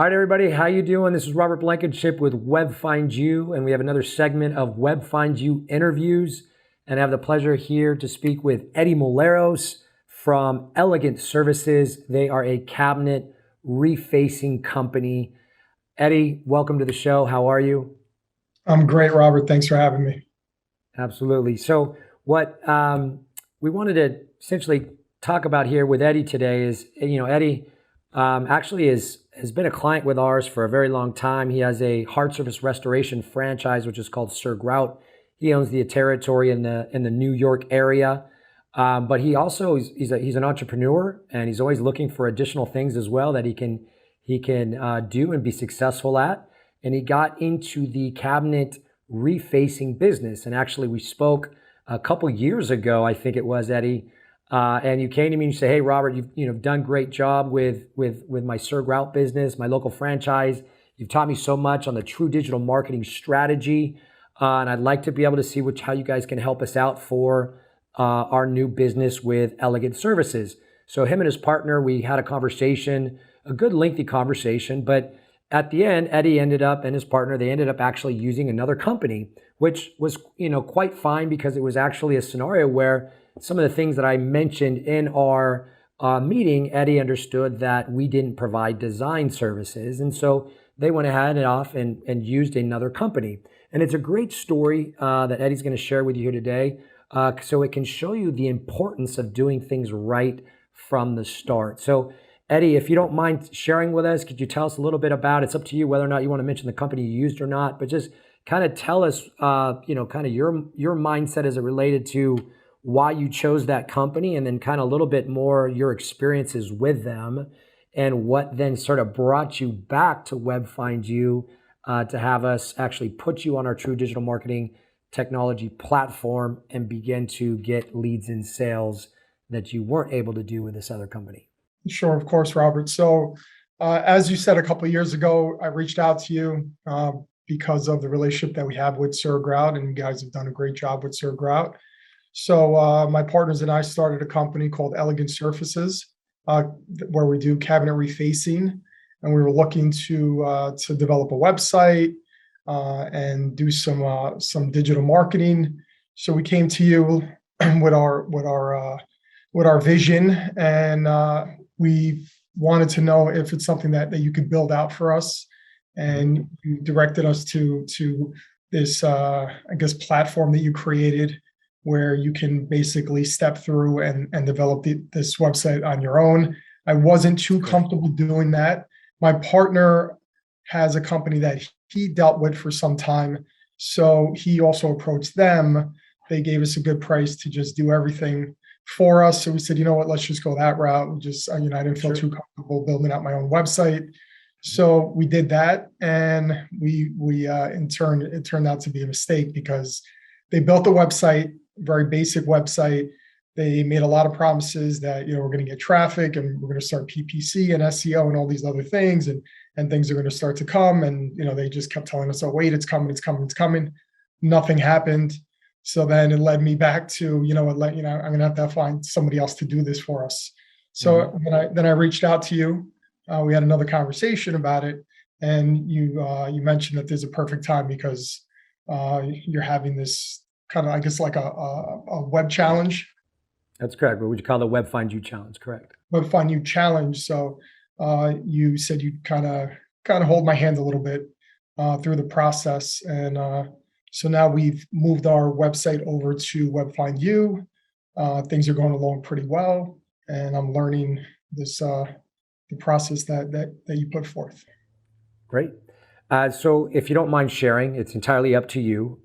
All right, everybody, how you doing? This is Robert Blankenship with WebFindYou, and we have another segment of WebFindYou interviews. And I have the pleasure here to speak with Eddie Moleros from Elegant Services. They are a cabinet refacing company. Eddie, welcome to the show. How are you? I'm great, Robert. Thanks for having me. Absolutely. So, what we wanted to essentially talk about here with Eddie today is, Eddie actually has been a client with ours for a very long time. He has a hard surface restoration franchise, which is called Sir Grout. He owns the territory in the New York area, but he also he's an entrepreneur, and he's always looking for additional things as well that he can do and be successful at. And he got into the cabinet refacing business. And actually, we spoke a couple years ago, I think it was, Eddie, and you came to me and you said, "Hey, Robert, you've done a great job with my Sir Grout business, my local franchise. You've taught me so much on the true digital marketing strategy, and I'd like to be able to see how you guys can help us out for our new business with Elegant Services." So him and his partner, we had a conversation, a good lengthy conversation, but at the end, Eddie and his partner, they ended up actually using another company, which was, quite fine because it was actually a scenario where some of the things that I mentioned in our meeting, Eddie understood that we didn't provide design services. And so they went ahead and used another company. And it's a great story that Eddie's going to share with you here today. So it can show you the importance of doing things right from the start. So Eddie, if you don't mind sharing with us, could you tell us a little bit about, it's up to you whether or not you want to mention the company you used or not, but just kind of tell us, kind of your mindset as it related to why you chose that company, and then kind of a little bit more your experiences with them, and what then sort of brought you back to WebFindYou to have us actually put you on our true digital marketing technology platform and begin to get leads and sales that you weren't able to do with this other company. Sure, of course, Robert. So, as you said a couple of years ago, I reached out to you because of the relationship that we have with Sir Grout, and you guys have done a great job with Sir Grout. So, my partners and I started a company called Elegant Surfaces, where we do cabinet refacing, and we were looking to develop a website and do some digital marketing. So we came to you with our vision, and we wanted to know if it's something that you could build out for us. And you directed us to this, platform that you created, where you can basically step through and develop this website on your own. I wasn't too comfortable doing that. My partner has a company that he dealt with for some time, so he also approached them. They gave us a good price to just do everything for us. So we said, you know what, let's just go that route. I didn't feel too comfortable building out my own website. So we did that, and it turned out to be a mistake because they built a website, very basic website. They made a lot of promises that, we're going to get traffic and we're going to start PPC and SEO and all these other things, and things are going to start to come. And, they just kept telling us, oh, wait, it's coming, it's coming, it's coming. Nothing happened. So then it led me back to, I'm going to have to find somebody else to do this for us. So then I reached out to you. We had another conversation about it, and you mentioned that there's a perfect time because you're having this kind of, I guess, like a web challenge. That's correct. What would you call the WebFindYou challenge? Correct. WebFindYou challenge. So you said you'd kind of hold my hand a little bit through the process, and so now we've moved our website over to WebFindYou. Things are going along pretty well, and I'm learning the process that you put forth. Great. So if you don't mind sharing, it's entirely up to you.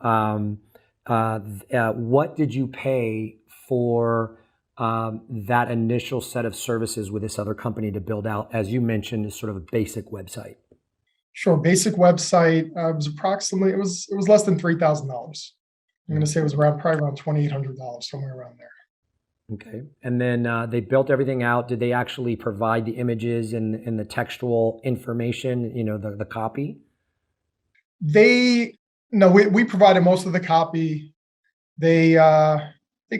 What did you pay for that initial set of services with this other company to build out, as you mentioned, is sort of a basic website? Sure. Basic website was approximately, it was less than $3,000. I'm going to say it was probably around $2,800, somewhere around there. Okay. And then they built everything out. Did they actually provide the images and the textual information, the copy? No, we provided most of the copy. They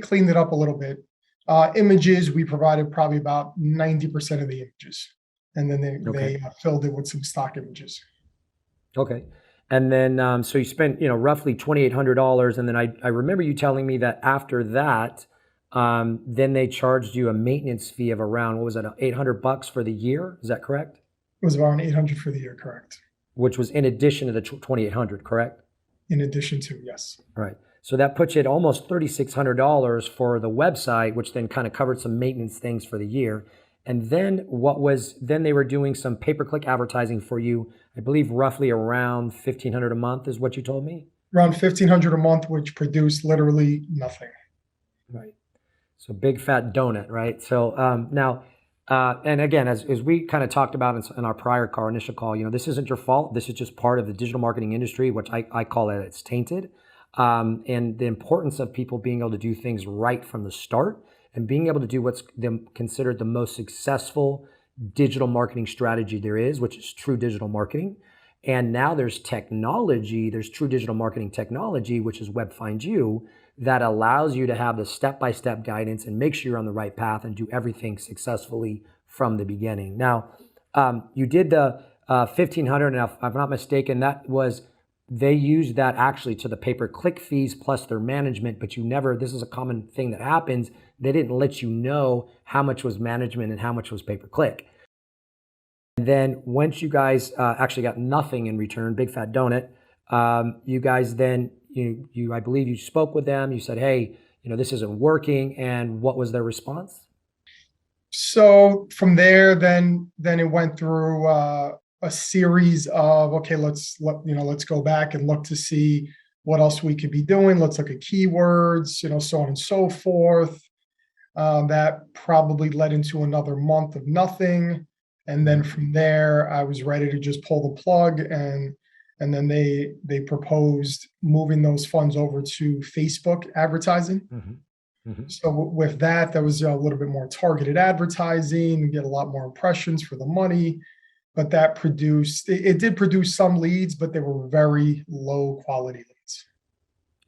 cleaned it up a little bit. Images, we provided probably about 90% of the images. and then they Okay. they filled it with some stock images. Okay. And then, so you spent, roughly $2,800. And then I remember you telling me that after that, then they charged you a maintenance fee of around, what was that, $800 for the year? Is that correct? It was around 800 for the year, correct? Which was in addition to the 2,800, correct? In addition to, yes. Right. So that puts you at almost $3,600 for the website, which then kind of covered some maintenance things for the year. And then then they were doing some pay-per-click advertising for you, I believe roughly around $1,500 a month is what you told me. Around 1,500 a month, which produced literally nothing. Right. So big fat donut, right? So now, and again, as we kind of talked about in our initial call, this isn't your fault. This is just part of the digital marketing industry, which I call it, it's tainted. And the importance of people being able to do things right from the start and being able to do what's considered the most successful digital marketing strategy there is, which is true digital marketing. And now there's technology, there's true digital marketing technology, which is WebFindYou, that allows you to have the step-by-step guidance and make sure you're on the right path and do everything successfully from the beginning. Now, you did the 1,500, and if I'm not mistaken, they used that actually to the pay-per-click fees plus their management, but this is a common thing that happens, they didn't let you know how much was management and how much was pay-per-click. And then once you guys actually got nothing in return, big fat donut, you guys then, I believe you spoke with them, you said, hey, this isn't working, and what was their response? So from there, then it went through a series of, okay, let's go back and look to see what else we could be doing. Let's look at keywords, so on and so forth. That probably led into another month of nothing. And then from there, I was ready to just pull the plug, and then they proposed moving those funds over to Facebook advertising. Mm-hmm. Mm-hmm. So with that was a little bit more targeted advertising, get a lot more impressions for the money. But it did produce some leads, but they were very low quality leads.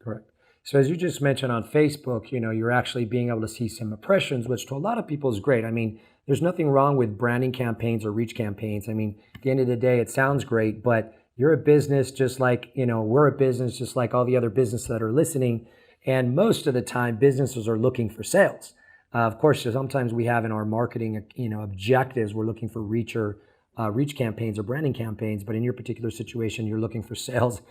Correct. So as you just mentioned on Facebook, you're actually being able to see some impressions, which to a lot of people is great. I mean, there's nothing wrong with branding campaigns or reach campaigns. I mean, at the end of the day, it sounds great, but you're a business just like, we're a business just like all the other businesses that are listening. And most of the time, businesses are looking for sales. Of course, sometimes we have in our marketing, objectives, we're looking for reach campaigns or branding campaigns. But in your particular situation, you're looking for sales,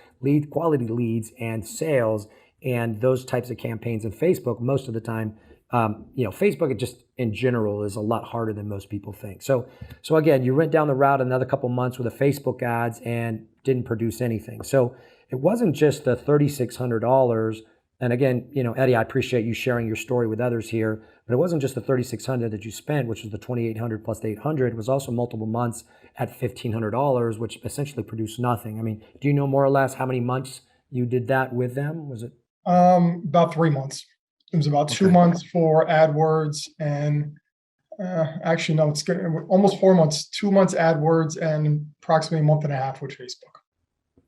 quality leads and sales, and those types of campaigns. And Facebook, most of the time, Facebook just in general is a lot harder than most people think. So again, you went down the route another couple months with the Facebook ads and didn't produce anything. So it wasn't just the $3,600. And again, Eddie, I appreciate you sharing your story with others here, but it wasn't just the $3,600 that you spent, which was the $2,800 plus the $800. It was also multiple months at $1,500, which essentially produced nothing. I mean, do you know more or less how many months you did that with them? Was it? About 3 months. It was about 2 months for AdWords, and actually, no, it's good. Almost 4 months, 2 months AdWords, and approximately a month and a half with Facebook.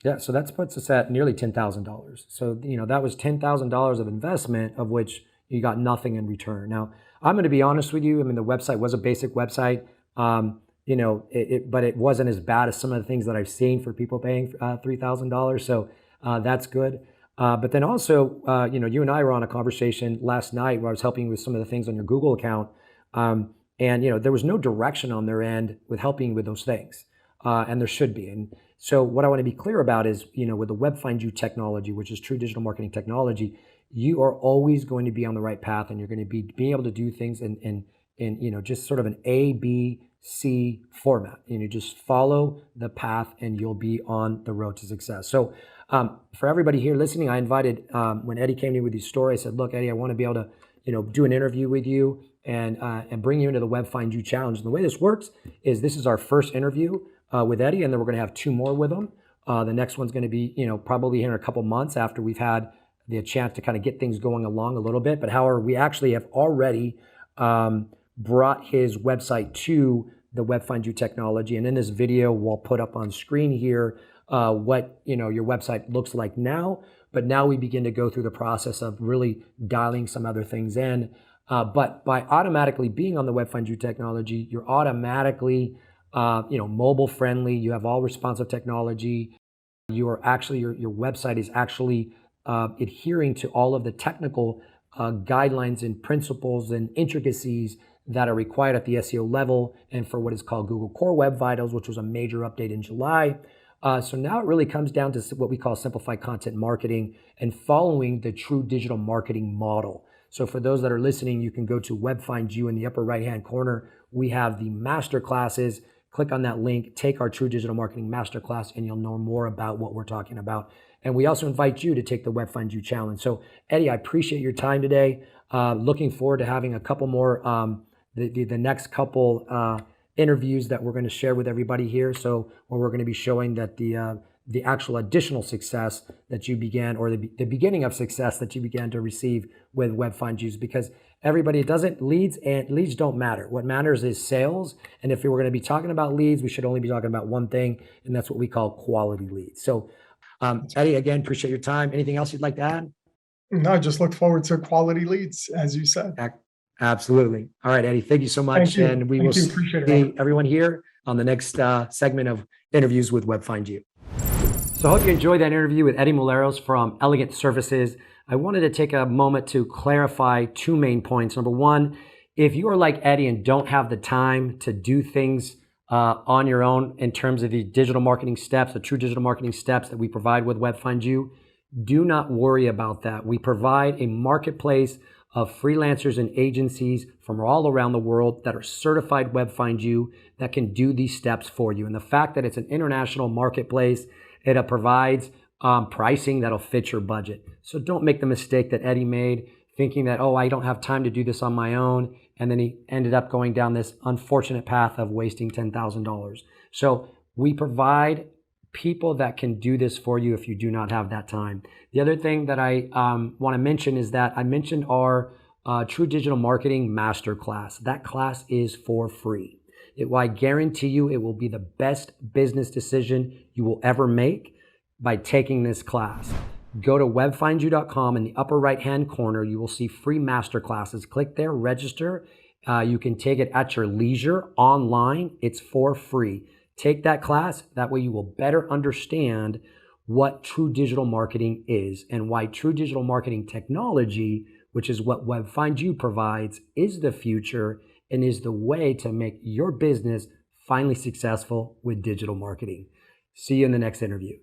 Yeah, so that puts us at nearly $10,000. So, that was $10,000 of investment, of which you got nothing in return. Now, I'm going to be honest with you. I mean, the website was a basic website, but it wasn't as bad as some of the things that I've seen for people paying $3,000. So that's good. But then also, you and I were on a conversation last night where I was helping with some of the things on your Google account. And, there was no direction on their end with helping with those things. And there should be. And so what I want to be clear about is, with the WebFindYou technology, which is true digital marketing technology, you are always going to be on the right path, and you're going to be being able to do things in just sort of an A, B, C format. Just follow the path and you'll be on the road to success. So for everybody here listening, I invited, when Eddie came to me with his story, I said, look, Eddie, I want to be able to, do an interview with you and bring you into the WebFindYou challenge. And the way this works is this is our first interview with Eddie, and then we're going to have 2 more with him. The next one's going to be, probably here in a couple months after we've had the chance to kind of get things going along a little bit. But however, we actually have already brought his website to the WebFindYou technology. And in this video, we'll put up on screen here what your website looks like now. But now we begin to go through the process of really dialing some other things in. But by automatically being on the WebFindYou technology, you're automatically mobile friendly. You have all responsive technology. You are actually your website is actually adhering to all of the technical guidelines and principles and intricacies that are required at the SEO level and for what is called Google Core Web Vitals, which was a major update in July. So now it really comes down to what we call simplified content marketing and following the true digital marketing model. So for those that are listening, you can go to WebFindYou in the upper right-hand corner. We have the master classes. Click on that link, take our True Digital Marketing Masterclass, and you'll know more about what we're talking about. And we also invite you to take the WebFindYou Challenge. So, Eddie, I appreciate your time today. Looking forward to having a couple more, the next couple interviews that we're going to share with everybody here. So, where we're going to be showing that the actual additional success that you began, or the beginning of success that you began to receive with WebFindYou, because everybody, leads don't matter. What matters is sales. And if we were going to be talking about leads, we should only be talking about one thing, and that's what we call quality leads. So, Eddie, again, appreciate your time. Anything else you'd like to add? No, I just look forward to quality leads, as you said. Absolutely. All right, Eddie, thank you so much. Thank you. And we will see everyone here on the next segment of interviews with WebFindYou. So I hope you enjoyed that interview with Eddie Moleros from Elegant Services. I wanted to take a moment to clarify two main points. Number one, if you are like Eddie and don't have the time to do things on your own in terms of the digital marketing steps, the true digital marketing steps that we provide with WebFindYou, do not worry about that. We provide a marketplace of freelancers and agencies from all around the world that are certified WebFindYou that can do these steps for you. And the fact that it's an international marketplace, it provides pricing that'll fit your budget. So don't make the mistake that Eddie made, thinking that, oh, I don't have time to do this on my own. And then he ended up going down this unfortunate path of wasting $10,000. So we provide people that can do this for you if you do not have that time. The other thing that I want to mention is that I mentioned our True Digital Marketing Masterclass. That class is for free. I guarantee you it will be the best business decision you will ever make by taking this class. Go to webfindyou.com. In the upper right-hand corner, you will see free masterclasses. Click there, register. You can take it at your leisure online. It's for free. Take that class. That way you will better understand what true digital marketing is and why true digital marketing technology, which is what WebFindYou provides, is the future and is the way to make your business finally successful with digital marketing. See you in the next interview.